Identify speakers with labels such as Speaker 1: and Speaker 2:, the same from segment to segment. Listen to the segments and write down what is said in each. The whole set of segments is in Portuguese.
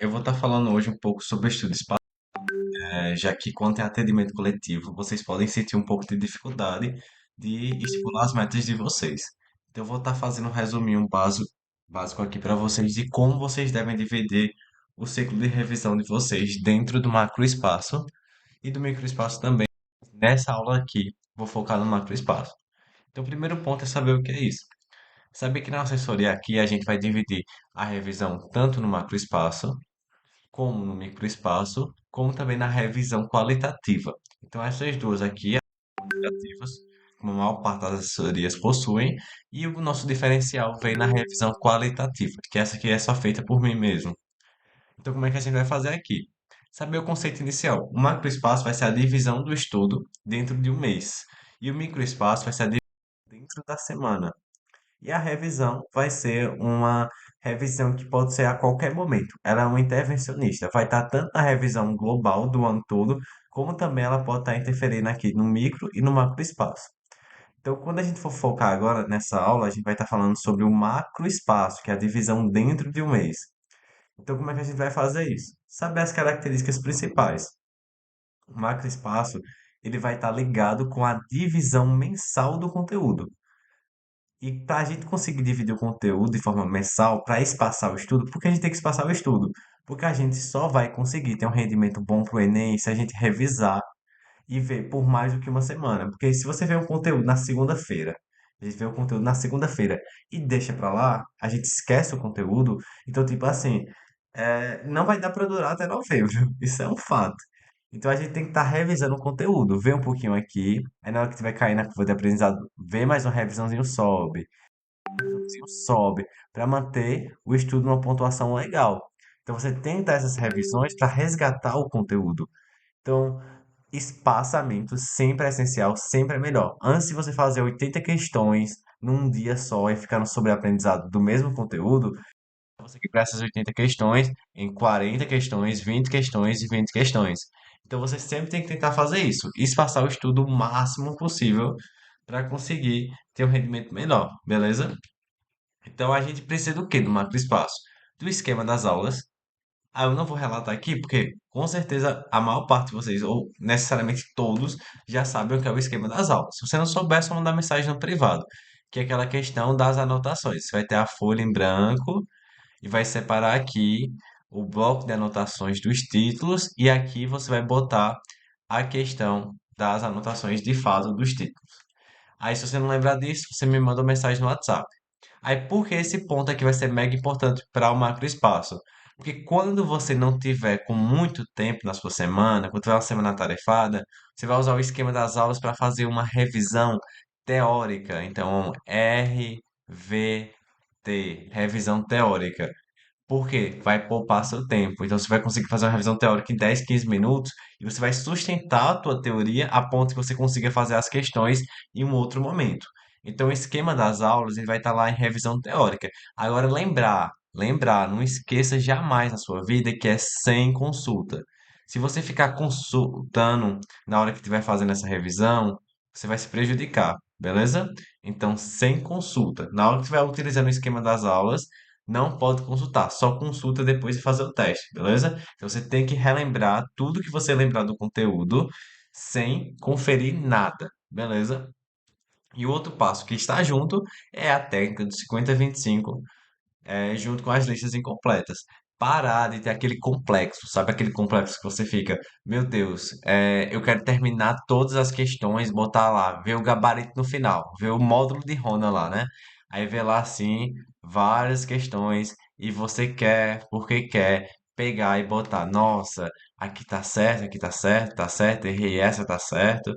Speaker 1: eu vou estar falando hoje um pouco sobre o estudo espacial, já que quando tem atendimento coletivo, vocês podem sentir um pouco de dificuldade de estipular as metas de vocês. Então, eu vou estar fazendo um resuminho básico aqui para vocês de como vocês devem dividir o ciclo de revisão de vocês dentro do macroespaço e do microespaço também. Nessa aula aqui, vou focar no macroespaço. Então, o primeiro ponto é saber o que é isso. Saber que na assessoria aqui a gente vai dividir a revisão tanto no macroespaço como no microespaço, como também na revisão qualitativa. Então, essas duas aqui, as qualitativas, como a maior parte das assessorias possuem, e o nosso diferencial vem na revisão qualitativa, que essa aqui é só feita por mim mesmo. Então, como é que a gente vai fazer aqui? Saber o conceito inicial. O macroespaço vai ser a divisão do estudo dentro de um mês, e o microespaço vai ser a divisão dentro da semana. E a revisão vai ser uma revisão que pode ser a qualquer momento. Ela é uma intervencionista. Vai estar tanto na revisão global do ano todo, como também ela pode estar interferindo aqui no micro e no macroespaço. Então, quando a gente for focar agora nessa aula, a gente vai estar falando sobre o macroespaço, que é a divisão dentro de um mês. Então, como é que a gente vai fazer isso? Saber as características principais. O macroespaço, ele vai estar ligado com a divisão mensal do conteúdo. E para a gente conseguir dividir o conteúdo de forma mensal, para espaçar o estudo, por que a gente tem que espaçar o estudo? Porque a gente só vai conseguir ter um rendimento bom para o Enem se a gente revisar e ver por mais do que uma semana. Porque se você vê um conteúdo na segunda-feira, a gente vê o conteúdo na segunda-feira e deixa para lá, a gente esquece o conteúdo. Então, tipo assim, não vai dar para durar até novembro. Isso é um fato. Então a gente tem que estar revisando o conteúdo, ver um pouquinho aqui, aí na hora que tiver cair na curva de aprendizado, vê mais uma revisãozinho, sobe, para manter o estudo numa pontuação legal. Então você tem que dar essas revisões para resgatar o conteúdo. Então, espaçamento sempre é essencial, sempre é melhor. Antes de você fazer 80 questões num dia só e ficar no sobreaprendizado do mesmo conteúdo, você equilibrar essas 80 questões em 40 questões, 20 questões e 20 questões. Então você sempre tem que tentar fazer isso, espaçar o estudo o máximo possível para conseguir ter um rendimento melhor, beleza? Então a gente precisa do quê? Do macroespaço? Do esquema das aulas. Ah, eu não vou relatar aqui porque com certeza a maior parte de vocês, ou necessariamente todos, já sabem o que é o esquema das aulas. Se você não souber, é só mandar mensagem no privado, que é aquela questão das anotações. Você vai ter a folha em branco e vai separar aqui o bloco de anotações dos títulos e aqui você vai botar a questão das anotações de fato dos títulos. Aí, se você não lembrar disso, você me manda uma mensagem no WhatsApp. Aí, por que esse ponto aqui vai ser mega importante para o macroespaço? Porque quando você não tiver com muito tempo na sua semana, quando tiver uma semana atarefada, você vai usar o esquema das aulas para fazer uma revisão teórica. Então, RVT, revisão teórica. Por quê? Vai poupar seu tempo. Então, você vai conseguir fazer uma revisão teórica em 10, 15 minutos e você vai sustentar a tua teoria a ponto que você consiga fazer as questões em um outro momento. Então, o esquema das aulas ele vai estar lá em revisão teórica. Agora, lembrar, não esqueça jamais na sua vida que é sem consulta. Se você ficar consultando na hora que estiver fazendo essa revisão, você vai se prejudicar, beleza? Então, sem consulta. Na hora que estiver utilizando o esquema das aulas, não pode consultar, só consulta depois de fazer o teste, beleza? Então você tem que relembrar tudo que você lembrar do conteúdo sem conferir nada, beleza? E o outro passo que está junto é a técnica do 50-25, junto com as listas incompletas. Parar de ter aquele complexo, sabe aquele complexo que você fica, meu Deus, eu quero terminar todas as questões, botar lá, ver o gabarito no final, ver o módulo de Rona lá, né? Aí vê lá assim, várias questões, e você quer, porque quer, pegar e botar, nossa, aqui tá certo, errei essa, tá certo.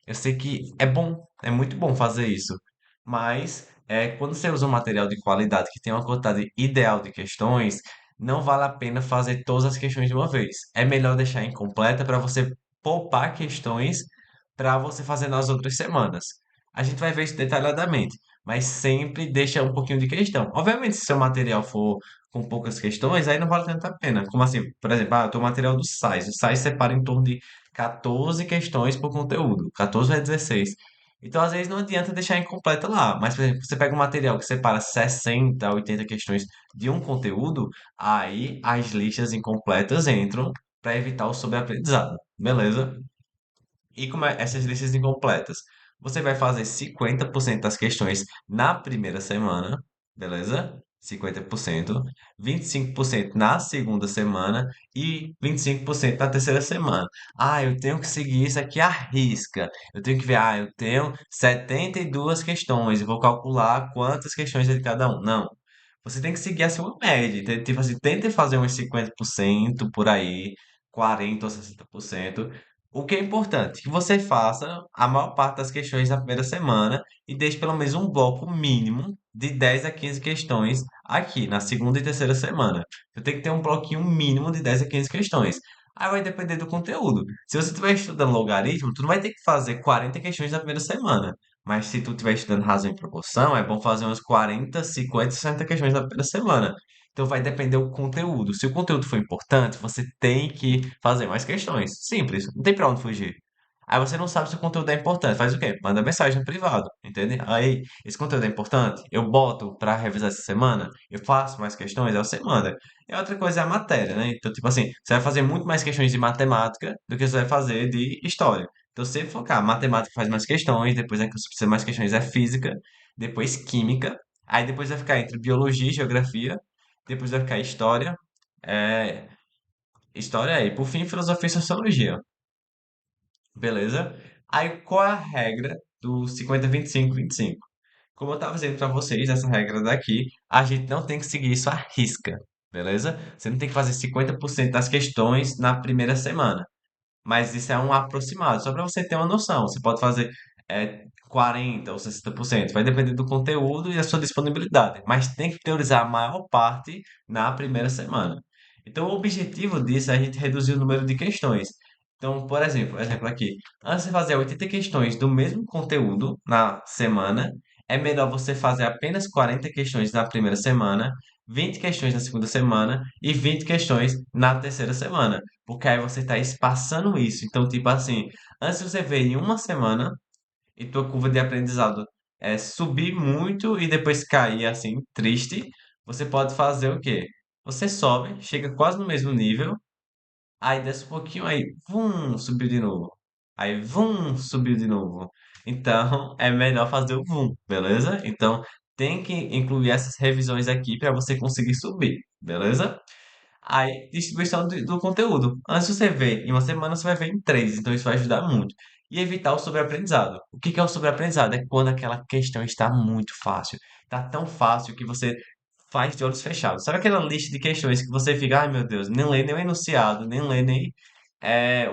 Speaker 1: Eu sei que é bom, é muito bom fazer isso, mas quando você usa um material de qualidade que tem uma quantidade ideal de questões, não vale a pena fazer todas as questões de uma vez. É melhor deixar incompleta para você poupar questões para você fazer nas outras semanas. A gente vai ver isso detalhadamente, mas sempre deixa um pouquinho de questão. Obviamente, se seu material for com poucas questões, aí não vale tanto a pena. Como assim? Por exemplo, eu tenho material do SAIS. O SAIS separa em torno de 14 questões por conteúdo, 14 a 16. Então, às vezes, não adianta deixar incompleta lá. Mas, por exemplo, você pega um material que separa 60 a 80 questões de um conteúdo, aí as listas incompletas entram para evitar o sobreaprendizado. Beleza? E como é essas listas incompletas? Você vai fazer 50% das questões na primeira semana, beleza? 50%, 25% na segunda semana e 25% na terceira semana. Ah, eu tenho que seguir isso aqui à risca. Eu tenho que ver, eu tenho 72 questões, eu vou calcular quantas questões é de cada um. Não. Você tem que seguir assim uma média. Tipo assim, tente fazer uns 50% por aí, 40 ou 60%. O que é importante? Que você faça a maior parte das questões na primeira semana e deixe pelo menos um bloco mínimo de 10 a 15 questões aqui na segunda e terceira semana. Eu tenho que ter um bloquinho mínimo de 10 a 15 questões. Aí vai depender do conteúdo. Se você estiver estudando logaritmo, tu não vai ter que fazer 40 questões na primeira semana. Mas se tu estiver estudando razão e proporção, é bom fazer umas 40, 50, 60 questões na primeira semana. Então vai depender do conteúdo. Se o conteúdo for importante, você tem que fazer mais questões. Simples, não tem pra onde fugir. Aí você não sabe se o conteúdo é importante, faz o quê? Manda mensagem no privado, entende? Aí, esse conteúdo é importante, eu boto pra revisar essa semana, eu faço mais questões, aí você manda. E outra coisa é a matéria, né? Então, tipo assim, você vai fazer muito mais questões de matemática do que você vai fazer de história. Então, você focar, matemática faz mais questões, depois é que você precisa mais questões é física, depois química, aí depois vai ficar entre biologia e geografia, depois vai ficar é, história aí, por fim, filosofia e sociologia, beleza? Aí qual é a regra do 50-25-25? Como eu estava dizendo para vocês, essa regra daqui, a gente não tem que seguir isso à risca, beleza? Você não tem que fazer 50% das questões na primeira semana. Mas isso é um aproximado, só para você ter uma noção. Você pode fazer 40 ou 60%, vai depender do conteúdo e da sua disponibilidade. Mas tem que priorizar a maior parte na primeira semana. Então, o objetivo disso é a gente reduzir o número de questões. Então, por exemplo aqui, antes de fazer 80 questões do mesmo conteúdo na semana, é melhor você fazer apenas 40 questões na primeira semana, 20 questões na segunda semana e 20 questões na terceira semana. Porque aí você está espaçando isso. Então, tipo assim, antes de você ver em uma semana e tua curva de aprendizado subir muito e depois cair assim, triste, você pode fazer o quê? Você sobe, chega quase no mesmo nível, aí desce um pouquinho, aí subiu de novo. Aí subiu de novo. Então, é melhor fazer o beleza? Então, tem que incluir essas revisões aqui para você conseguir subir, beleza? Aí, distribuição do conteúdo. Antes de você ver em uma semana, você vai ver em três. Então, isso vai ajudar muito. E evitar o sobreaprendizado. O que que é o sobreaprendizado? É quando aquela questão está muito fácil. Está tão fácil que você faz de olhos fechados. Sabe aquela lista de questões que você fica, ai meu Deus, nem lê nem o enunciado, nem lê nem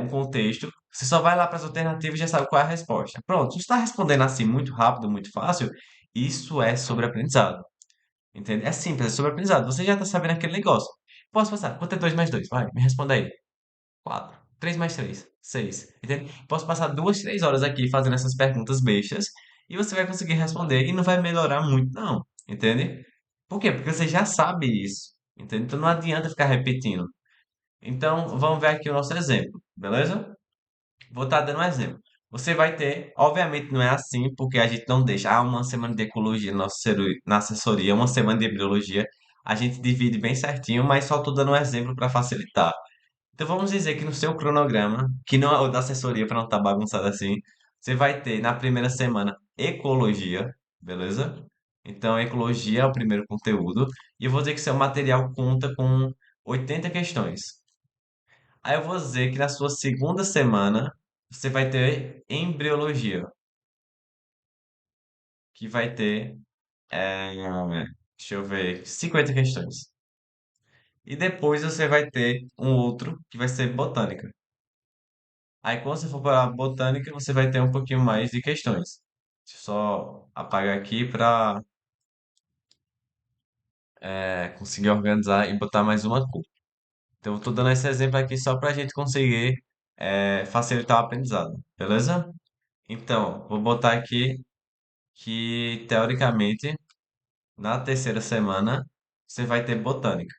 Speaker 1: o contexto. Você só vai lá para as alternativas e já sabe qual é a resposta. Pronto, você está respondendo assim muito rápido, muito fácil. Isso é sobreaprendizado. Entende? É simples, é sobre aprendizado. Você já está sabendo aquele negócio. Posso passar? Quanto é 2 mais 2? Vai, me responda aí. 4. 3 mais 3? 6. Entende? Posso passar 2, 3 horas aqui fazendo essas perguntas bestas e você vai conseguir responder e não vai melhorar muito, não. Entende? Por quê? Porque você já sabe isso. Entende? Então não adianta ficar repetindo. Então, vamos ver aqui o nosso exemplo, beleza? Vou estar dando um exemplo. Você vai ter, obviamente não é assim, porque a gente não deixa, uma semana de ecologia na assessoria, uma semana de biologia, a gente divide bem certinho, mas só estou dando um exemplo para facilitar. Então vamos dizer que no seu cronograma, que não é o da assessoria para não estar bagunçado assim, você vai ter na primeira semana ecologia, beleza? Então ecologia é o primeiro conteúdo, e eu vou dizer que seu material conta com 80 questões. Aí eu vou dizer que na sua segunda semana você vai ter embriologia, que vai ter, deixa eu ver, 50 questões. E depois você vai ter um outro que vai ser botânica. Aí quando você for para botânica, você vai ter um pouquinho mais de questões. Deixa eu só apagar aqui para conseguir organizar e botar mais uma cor. Então eu estou dando esse exemplo aqui só para a gente conseguir facilitar o aprendizado, beleza? Então, vou botar aqui que teoricamente na terceira semana você vai ter botânica,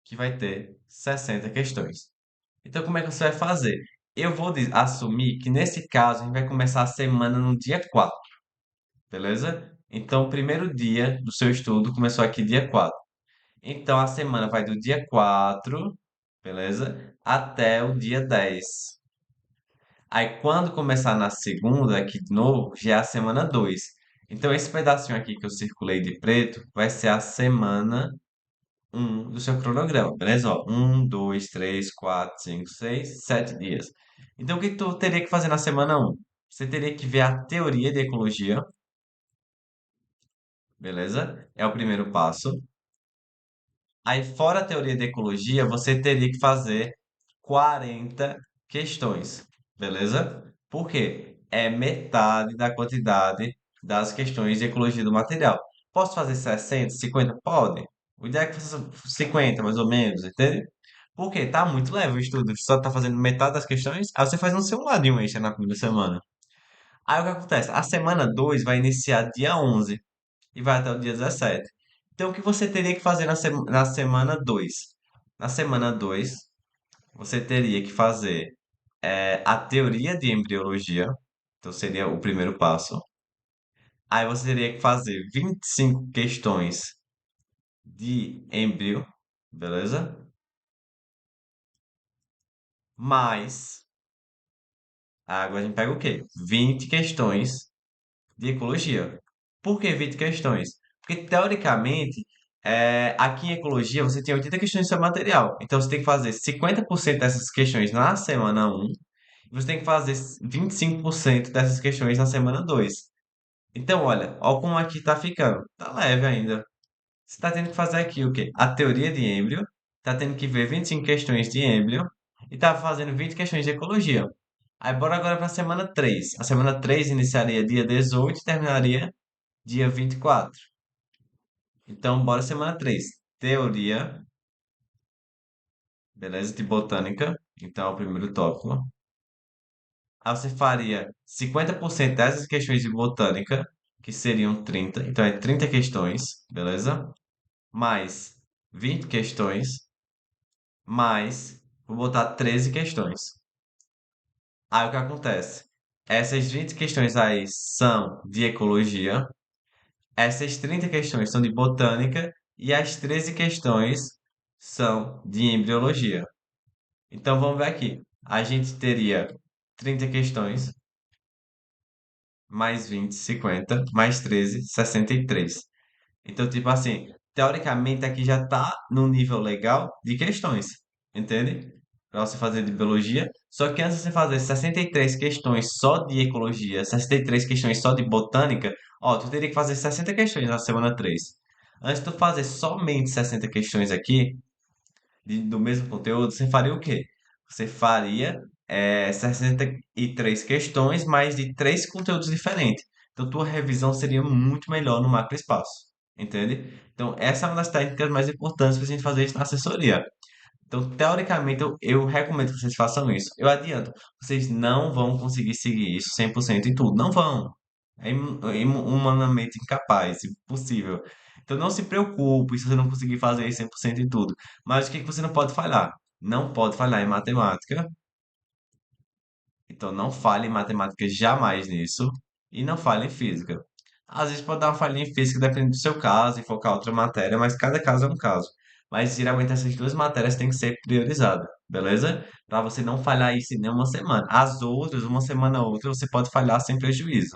Speaker 1: que vai ter 60 questões. Então, como é que você vai fazer? assumir que nesse caso a gente vai começar a semana no dia 4, beleza? Então, o primeiro dia do seu estudo começou aqui dia 4. Então, a semana vai do dia 4, beleza? Até o dia 10. Aí, quando começar na segunda, aqui de novo, já é a semana 2. Então, esse pedacinho aqui que eu circulei de preto vai ser a semana do seu cronograma, beleza? Ó, 1, 2, 3, 4, 5, 6, 7 dias. Então, o que tu teria que fazer na semana um? Você teria que ver a teoria de ecologia, beleza? É o primeiro passo. Aí, fora a teoria de ecologia, você teria que fazer 40 questões, beleza? Por quê? É metade da quantidade das questões de ecologia do material. Posso fazer 60, 50? Pode. O ideal é que faça 50, mais ou menos, entende? Porque tá muito leve o estudo. Você só tá fazendo metade das questões, aí você faz um simulado de um extra na primeira semana. Aí o que acontece? A semana 2 vai iniciar dia 11 e vai até o dia 17. Então, o que você teria que fazer na semana 2? Na semana 2, você teria que fazer a teoria de embriologia. Então, seria o primeiro passo. Aí, você teria que fazer 25 questões de embrião, beleza? Mais, agora a gente pega o quê? 20 questões de ecologia. Por que 20 questões? Porque, teoricamente, aqui em ecologia você tem 80 questões sobre material. Então, você tem que fazer 50% dessas questões na semana um e você tem que fazer 25% dessas questões na semana 2. Então, olha como aqui está ficando. Tá leve ainda. Você está tendo que fazer aqui o quê? A teoria de êmbrio, está tendo que ver 25 questões de êmbrio e está fazendo 20 questões de ecologia. Aí, bora agora para a semana 3. A semana 3 iniciaria dia 18 e terminaria dia 24. Então, bora semana 3. Teoria, beleza? De botânica. Então, é o primeiro tópico. Aí você faria 50% dessas questões de botânica, que seriam 30. Então, é 30 questões, beleza? Mais 20 questões, mais, vou botar 13 questões. Aí, o que acontece? Essas 20 questões aí são de ecologia, essas 30 questões são de botânica e as 13 questões são de embriologia. Então vamos ver aqui. A gente teria 30 questões, mais 20, 50, mais 13, 63. Então, tipo assim, teoricamente aqui já está no nível legal de questões, entende? Para você fazer de biologia. Só que antes de você fazer 63 questões só de ecologia, 63 questões só de botânica, ó, tu teria que fazer 60 questões na semana 3. Antes de tu fazer somente 60 questões aqui, do mesmo conteúdo, você faria o quê? Você faria 63 questões, mais de três conteúdos diferentes. Então, tua revisão seria muito melhor no macroespaço, entende? Então, essa é uma das técnicas mais importantes para a gente fazer isso na assessoria. Então, teoricamente, eu recomendo que vocês façam isso. Eu adianto, vocês não vão conseguir seguir isso 100% em tudo. Não vão. Humanamente incapaz, impossível. Então, não se preocupe se você não conseguir fazer isso 100% em tudo. Mas o que que você não pode falhar? Não pode falhar em matemática. Então, não falhe em matemática jamais nisso. E não falhe em física. Às vezes pode dar uma falhinha em física, dependendo do seu caso, e focar outra matéria, mas cada caso é um caso. Mas geralmente essas duas matérias têm que ser priorizadas, beleza? Para você não falhar isso em nenhuma semana. As outras, uma semana ou outra, você pode falhar sem prejuízo.